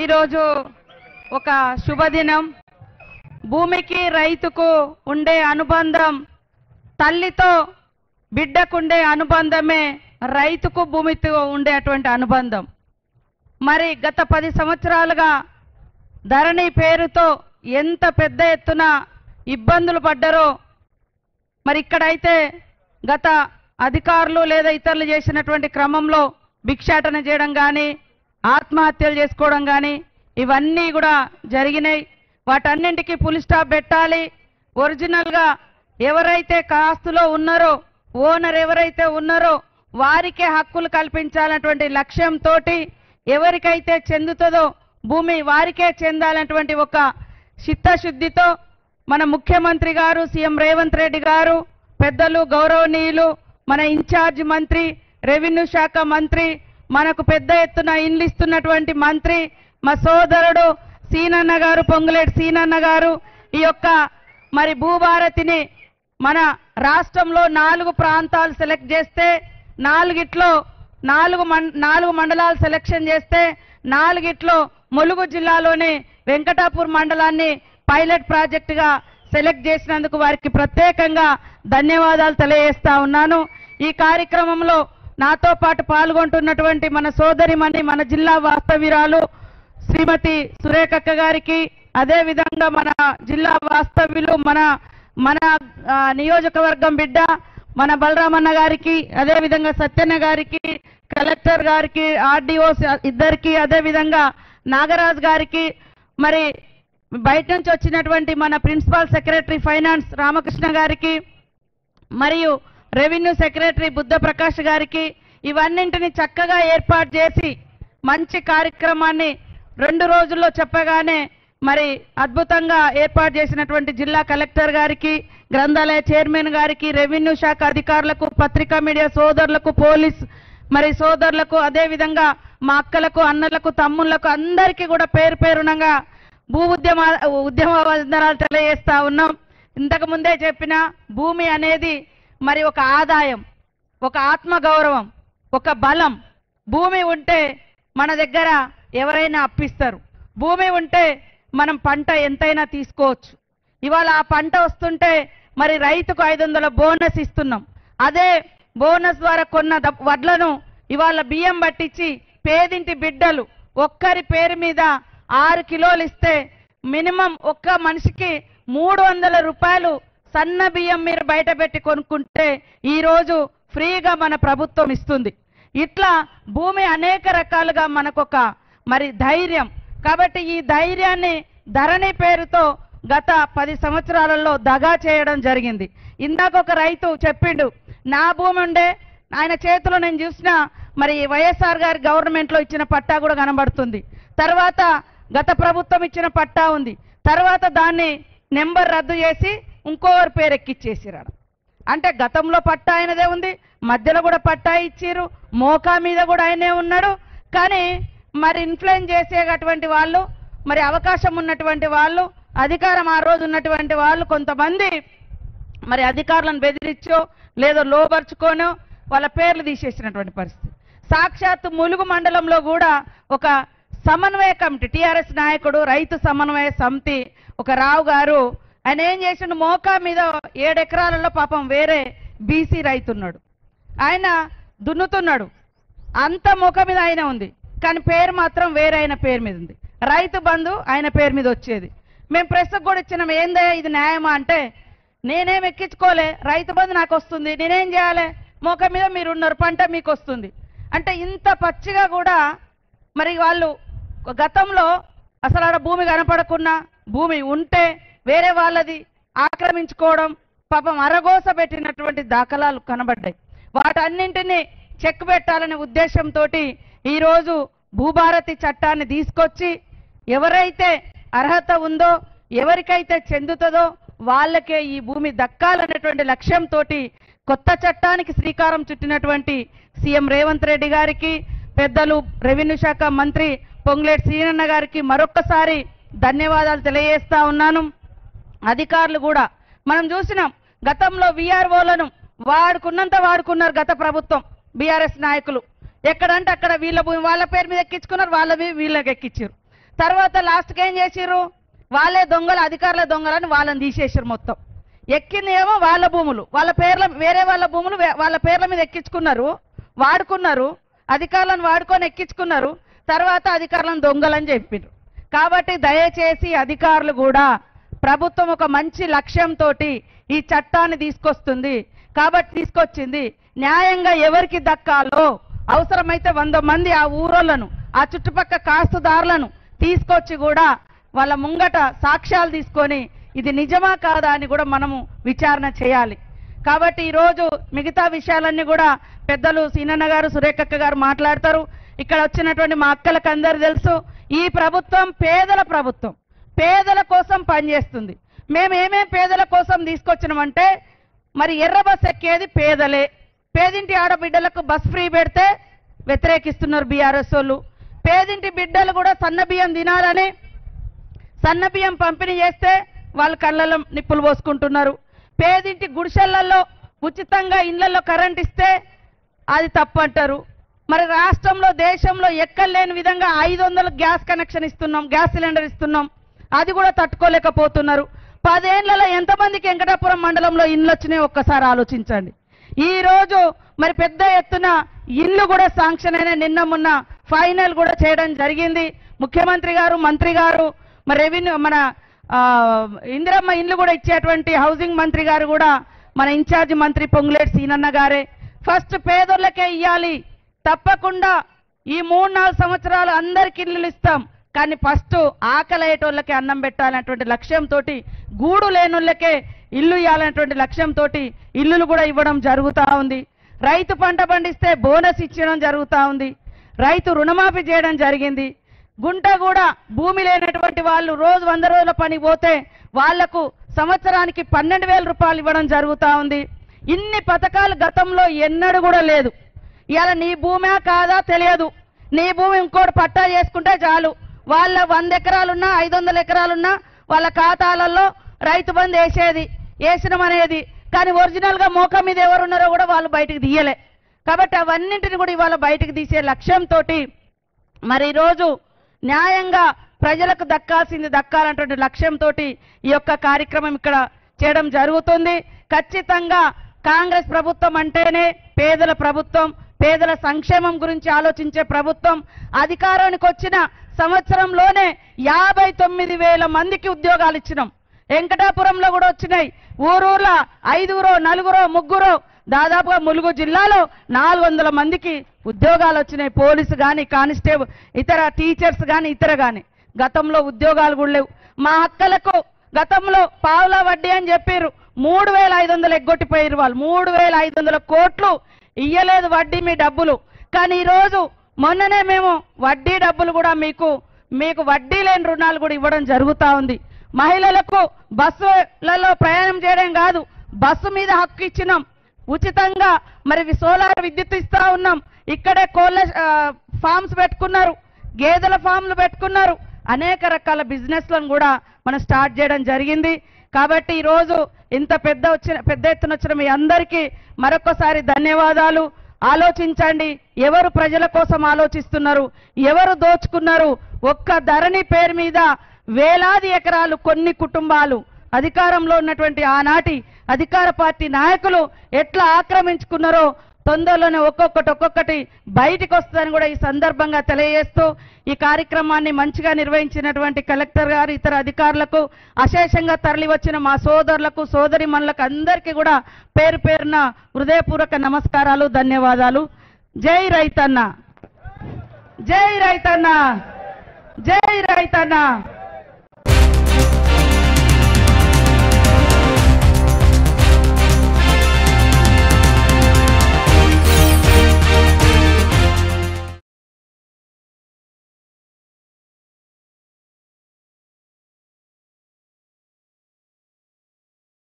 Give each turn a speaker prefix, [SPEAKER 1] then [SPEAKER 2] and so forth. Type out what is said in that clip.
[SPEAKER 1] ఈరోజు ఒక శుభదినం. భూమికి రైతుకు ఉండే అనుబంధం, తల్లితో బిడ్డకుండే అనుబంధమే రైతుకు భూమితో ఉండేటువంటి అనుబంధం. మరి గత 10 సంవత్సరాలుగా ధరణి పేరుతో ఎంత పెద్ద ఎత్తున ఇబ్బందులు పడ్డారో, మరి ఇక్కడైతే గత అధికారులు లేదా ఇతరులు చేసినటువంటి క్రమంలో భిక్షాటన చేయడం కానీ, ఆత్మహత్యలు చేసుకోవడం కానీ ఇవన్నీ కూడా జరిగినాయి. వాటన్నింటికి ఫుల్ స్టాప్ పెట్టాలి. ఒరిజినల్గా ఎవరైతే కాస్తులో ఉన్నారో, ఓనర్ ఎవరైతే ఉన్నారో వారికే హక్కులు కల్పించాలన్నటువంటి లక్ష్యంతో, ఎవరికైతే చెందుతుందో భూమి వారికే చెందాలన్నటువంటి ఒక చిత్తశుద్ధితో మన ముఖ్యమంత్రి గారు, సీఎం రేవంత్ రెడ్డి గారు, పెద్దలు గౌరవనీయులు, మన ఇన్ఛార్జ్ మంత్రి, రెవెన్యూ శాఖ మంత్రి, మనకు పెద్ద ఎత్తున ఇండ్లు ఇస్తున్నటువంటి మంత్రి మా సోదరుడు సీనన్న గారు, పొంగులేటి సీనన్న గారు, ఈ యొక్క మరి భూభారతిని మన రాష్ట్రంలో 4 ప్రాంతాలు సెలెక్ట్ చేస్తే, 4 మండలాలు సెలెక్షన్ చేస్తే 4 ములుగు జిల్లాలోని వెంకటాపూర్ మండలాన్ని పైలట్ ప్రాజెక్టుగా సెలెక్ట్ చేసినందుకు వారికి ప్రత్యేకంగా ధన్యవాదాలు తెలియజేస్తా ఉన్నాను. ఈ కార్యక్రమంలో నాతో పాటు పాల్గొంటున్నటువంటి మన సోదరిమణి, మన జిల్లా వాస్తవ్యురాలు శ్రీమతి సురేఖక్క గారికి, అదేవిధంగా మన జిల్లా వాస్తవ్యులు, మన నియోజకవర్గం బిడ్డ మన బలరామన్న గారికి, అదేవిధంగా సత్యన్న గారికి, కలెక్టర్ గారికి, ఆర్డీఓ ఇద్దరికి, అదేవిధంగా నాగరాజ్ గారికి, మరి బయట నుంచి వచ్చినటువంటి మన ప్రిన్సిపల్ సెక్రటరీ ఫైనాన్స్ రామకృష్ణ గారికి, మరియు రెవెన్యూ సెక్రటరీ బుద్ధ ప్రకాష్ గారికి, ఇవన్నింటినీ చక్కగా ఏర్పాటు చేసి మంచి కార్యక్రమాన్ని 2 రోజుల్లో చెప్పగానే మరి అద్భుతంగా ఏర్పాటు చేసినటువంటి జిల్లా కలెక్టర్ గారికి, గ్రంథాలయ చైర్మన్ గారికి, రెవెన్యూ శాఖ అధికారులకు, పత్రికా మీడియా సోదరులకు, పోలీస్ మరి సోదరులకు, అదేవిధంగా మా అక్కలకు, అన్నలకు, తమ్ముళ్లకు అందరికీ కూడా పేరు పేరునంగా ఉద్యమ వందనాలు తెలియజేస్తా ఉన్నాం. ఇంతకు ముందే చెప్పిన భూమి అనేది మరి ఒక ఆదాయం, ఒక ఆత్మగౌరవం, ఒక బలం. భూమి ఉంటే మన దగ్గర ఎవరైనా అప్పిస్తారు. భూమి ఉంటే మనం పంట ఎంతైనా తీసుకోవచ్చు. ఇవాళ ఆ పంట వస్తుంటే మరి రైతుకు 500 బోనస్ ఇస్తున్నాం. అదే బోనస్ ద్వారా కొన్న వడ్లను ఇవాళ బియ్యం పట్టించి పేదింటి బిడ్డలు ఒక్కరి పేరు మీద 6 కిలోలు ఇస్తే మినిమం ఒక్క మనిషికి 300 రూపాయలు సన్న బియ్యం మీరు బయట పెట్టి కొనుక్కుంటే ఈరోజు ఫ్రీగా మన ప్రభుత్వం ఇస్తుంది. ఇట్లా భూమి అనేక రకాలుగా మనకొక మరి ధైర్యం. కాబట్టి ఈ ధైర్యాన్ని ధరణి పేరుతో గత 10 సంవత్సరాలలో దగా చేయడం జరిగింది. ఇందాక ఒక రైతు చెప్పిండు, నా భూమి ఉండే ఆయన చేతిలో నేను చూసిన మరి వైఎస్ఆర్ గారి గవర్నమెంట్లో ఇచ్చిన పట్టా కూడా కనబడుతుంది. తర్వాత గత ప్రభుత్వం ఇచ్చిన పట్టా ఉంది. తర్వాత దాన్ని నెంబర్ రద్దు చేసి ఇంకోరి పేరు ఎక్కిచ్చేసిరాడు. అంటే గతంలో పట్టా ఆయనదే ఉంది, మధ్యలో కూడా పట్టా ఇచ్చిరు, మోకా మీద కూడా ఆయనే ఉన్నాడు. కానీ మరి ఇన్ఫ్లుయెన్స్ చేసేటటువంటి వాళ్ళు, మరి అవకాశం ఉన్నటువంటి వాళ్ళు, అధికారం ఆ రోజు ఉన్నటువంటి వాళ్ళు కొంతమంది మరి అధికారులను బెదిరించో లేదో లోపరుచుకోనో వాళ్ళ పేర్లు తీసేసినటువంటి పరిస్థితి. సాక్షాత్తు ములుగు మండలంలో కూడా ఒక సమన్వయ కమిటీ, టీఆర్ఎస్ నాయకుడు, రైతు సమన్వయ సమితి ఒక రావు గారు, ఆయన ఏం చేసిండు, మోకా మీద 7 ఎకరాలలో పాపం వేరే బీసీ రైతున్నాడు, ఆయన దున్నుతున్నాడు. అంత మోకా మీద ఆయన ఉంది, కానీ పేరు మాత్రం వేరే ఆయన పేరు మీద ఉంది. రైతు బంధు ఆయన పేరు మీద వచ్చేది. మేము ప్రెస్కు కూడా ఇచ్చినాం, ఏందయ్యా ఇది న్యాయమా అంటే, నేనేం ఎక్కించుకోలే, రైతు బంధు నాకు వస్తుంది, నేనేం చేయాలి, మోక మీద మీరు ఉన్నారు, పంట మీకు వస్తుంది అంటే. ఇంత పచ్చిగా కూడా మరి వాళ్ళు గతంలో అసలు ఆడ భూమి కనపడకున్నా, భూమి ఉంటే వేరే వాళ్ళది ఆక్రమించుకోవడం, పాపం అరగోస పెట్టినటువంటి దాఖలాలు కనబడ్డాయి. వాటన్నింటినీ చెక్ పెట్టాలనే ఉద్దేశంతో ఈరోజు భూభారతి చట్టాన్ని తీసుకొచ్చి ఎవరైతే అర్హత ఉందో, ఎవరికైతే చెందుతుందో వాళ్ళకే ఈ భూమి దక్కాలనేటువంటి లక్ష్యంతో కొత్త చట్టానికి శ్రీకారం చుట్టినటువంటి సీఎం రేవంత్ రెడ్డి గారికి, పెద్దలు రెవెన్యూ శాఖ మంత్రి పొంగులేటి సీనన్న గారికి మరొక్కసారి ధన్యవాదాలు తెలియజేస్తా ఉన్నాను. అధికారులు కూడా మనం చూసినాం, గతంలో వీఆర్ఓలను వాడుకున్నంత వాడుకున్నారు గత ప్రభుత్వం బీఆర్ఎస్ నాయకులు. ఎక్కడంటే అక్కడ వీళ్ళ భూమి వాళ్ళ పేరు మీద ఎక్కించుకున్నారు, వాళ్ళవి వీళ్ళకి ఎక్కించారు. తర్వాత లాస్ట్కి ఏం చేసిర్రు, వాళ్ళే దొంగలు, అధికారుల దొంగలని వాళ్ళని తీసేసారు. మొత్తం ఎక్కింది ఏమో వాళ్ళ భూములు, వాళ్ళ పేర్ల, వేరే వాళ్ళ భూములు వాళ్ళ పేర్ల మీద ఎక్కించుకున్నారు, వాడుకున్నారు, అధికారులను వాడుకొని ఎక్కించుకున్నారు. తర్వాత అధికారులను దొంగలని చెప్పిండ్రు. కాబట్టి దయచేసి అధికారులు కూడా, ప్రభుత్వం ఒక మంచి లక్ష్యంతో ఈ చట్టాన్ని తీసుకొస్తుంది కాబట్టి తీసుకొచ్చింది. న్యాయంగా ఎవరికి దక్కాలో అవసరమైతే 100 మంది ఆ ఊరోళ్లను, ఆ చుట్టుపక్కల కాస్తుదారులను తీసుకొచ్చి కూడా వాళ్ళ ముంగట సాక్ష్యాలు తీసుకొని ఇది నిజమా కాదా అని కూడా మనము విచారణ చేయాలి. కాబట్టి ఈరోజు మిగతా విషయాలన్నీ కూడా పెద్దలు సీనన్న గారు, సురేఖక్క గారు మాట్లాడతారు. ఇక్కడ వచ్చినటువంటి మా అక్కలకు అందరూ తెలుసు, ఈ ప్రభుత్వం పేదల ప్రభుత్వం, పేదల కోసం పనిచేస్తుంది. మేము ఏమేం పేదల కోసం తీసుకొచ్చినామంటే, మరి ఎర్ర బస్ ఎక్కేది పేదలే, పేదింటి ఆడబిడ్డలకు బస్ ఫ్రీ పెడితే వ్యతిరేకిస్తున్నారు బీఆర్ఎస్ వాళ్ళు. పేదింటి బిడ్డలు కూడా సన్న బియ్యం తినాలని సన్న బియ్యం పంపిణీ చేస్తే వాళ్ళు కళ్ళలో నిప్పులు పోసుకుంటున్నారు. పేదింటి గుడిసెళ్లలో ఉచితంగా ఇళ్లలో కరెంట్ ఇస్తే అది తప్పంటారు. మరి రాష్ట్రంలో, దేశంలో ఎక్కలేని విధంగా 500 గ్యాస్ కనెక్షన్ ఇస్తున్నాం, గ్యాస్ సిలిండర్ ఇస్తున్నాం, అది కూడా తట్టుకోలేకపోతున్నారు. 10 ఏళ్లలో ఎంతమందికి వెంకటాపురం మండలంలో ఇండ్లు వచ్చినాయో ఒక్కసారి ఆలోచించండి. ఈ రోజు మరి పెద్ద ఎత్తున ఇల్లు కూడా శాంక్షన్ అయిన, నిన్న మొన్న ఫైనల్ కూడా చేయడం జరిగింది. ముఖ్యమంత్రి గారు, మంత్రి గారు, మరి రెవెన్యూ, మన ఇందిరమ్మ ఇండ్లు కూడా ఇచ్చేటువంటి హౌసింగ్ మంత్రి గారు కూడా మన ఇన్ఛార్జి మంత్రి పొంగులేటి సీనన్న గారే. ఫస్ట్ పేదోళ్ళకే ఇయ్యాలి, తప్పకుండా ఈ 3-4 సంవత్సరాలు అందరికి ఇల్లు ఇస్తాం, కానీ ఫస్ట్ ఆకలయ్యేటోళ్ళకే అన్నం పెట్టాలనేటువంటి లక్ష్యంతో, గూడు లేనోళ్ళకే ఇల్లు ఇవ్వాలనేటువంటి లక్ష్యంతో ఇల్లులు కూడా ఇవ్వడం జరుగుతూ ఉంది. రైతు పంట పండిస్తే బోనస్ ఇచ్చడం జరుగుతూ ఉంది. రైతు రుణమాఫీ చేయడం జరిగింది. గుంట కూడా భూమి లేనటువంటి వాళ్ళు రోజు 100 రోజుల పని పోతే వాళ్లకు సంవత్సరానికి 12,000 రూపాయలు ఇవ్వడం జరుగుతూ ఉంది. ఇన్ని పథకాలు గతంలో ఎన్నడూ కూడా లేదు. ఇవాళ నీ భూమే కాదా తెలియదు, నీ భూమి ఇంకోటి పట్టా చేసుకుంటే చాలు, వాళ్ళ 100 ఎకరాలున్నా 500 ఎకరాలున్నా వాళ్ళ ఖాతాలలో రైతు బంధు వేసినమనేది, కానీ ఒరిజినల్గా మోక మీద ఎవరున్నారో కూడా వాళ్ళు బయటకు తీయలే. కాబట్టి అవన్నింటిని కూడా ఇవాళ బయటకు తీసే లక్ష్యంతో మరి ఈరోజు న్యాయంగా ప్రజలకు దక్కాల్సింది దక్కాలన్నటువంటి లక్ష్యంతో ఈ యొక్క కార్యక్రమం ఇక్కడ చేయడం జరుగుతుంది. ఖచ్చితంగా కాంగ్రెస్ ప్రభుత్వం అంటేనే పేదల ప్రభుత్వం, పేదల సంక్షేమం గురించి ఆలోచించే ప్రభుత్వం. అధికారానికి వచ్చిన సంవత్సరంలోనే 59,000 మందికి ఉద్యోగాలు ఇచ్చినాం. వెంకటాపురంలో కూడా వచ్చినాయి. ఊరూర్ల 5గురో 4గురో 3గురో, దాదాపుగా ములుగు జిల్లాలో 400 మందికి ఉద్యోగాలు వచ్చినాయి. పోలీసు కానీ, కానిస్టేబుల్, ఇతర టీచర్స్ కానీ, ఇతర కానీ. గతంలో ఉద్యోగాలు కూడా లేవు. మా అక్కలకు గతంలో పావులా వడ్డీ అని చెప్పారు, 3,500 ఎగ్గొట్టిపోయారు వాళ్ళు. 3,500 కోట్లు ఇయ్యలేదు వడ్డీ మీ డబ్బులు. కానీ ఈరోజు మొన్ననే మేము వడ్డీ డబ్బులు కూడా మీకు వడ్డీ లేని రుణాలు కూడా ఇవ్వడం జరుగుతూ ఉంది. మహిళలకు బస్సులలో ప్రయాణం చేయడం కాదు, బస్సు మీద హక్కు ఇచ్చినాం. ఉచితంగా మరి సోలార్ విద్యుత్ ఇస్తా ఉన్నాం. ఇక్కడే కోళ్ళ ఫార్మ్స్ పెట్టుకున్నారు, గేదెల ఫామ్లు పెట్టుకున్నారు. అనేక రకాల బిజినెస్లను కూడా మనం స్టార్ట్ చేయడం జరిగింది. కాబట్టి ఈరోజు ఇంత పెద్ద ఎత్తున వచ్చిన మీ అందరికీ మరొకసారి ధన్యవాదాలు. ఆలోచించండి, ఎవరు ప్రజల కోసం ఆలోచిస్తున్నారు, ఎవరు దోచుకున్నారు. ఒక్క ధరణి పేరు మీద వేలాది ఎకరాలు కొన్ని కుటుంబాలు, అధికారంలో ఉన్నటువంటి ఆనాటి అధికార పార్టీ నాయకులు ఎట్లా ఆక్రమించుకున్నారో తొందరలోనే ఒక్కొక్కటి బయటికి వస్తుందని కూడా ఈ సందర్భంగా తెలియజేస్తూ, ఈ కార్యక్రమాన్ని మంచిగా నిర్వహించినటువంటి కలెక్టర్ గారు, ఇతర అధికారులకు, అశేషంగా తరలి వచ్చిన మా సోదరులకు, సోదరిమణులకు అందరికీ కూడా పేరు పేరున హృదయపూర్వక నమస్కారాలు, ధన్యవాదాలు. జై రైతన్న, జై రైతన్న, జై రైతన్న.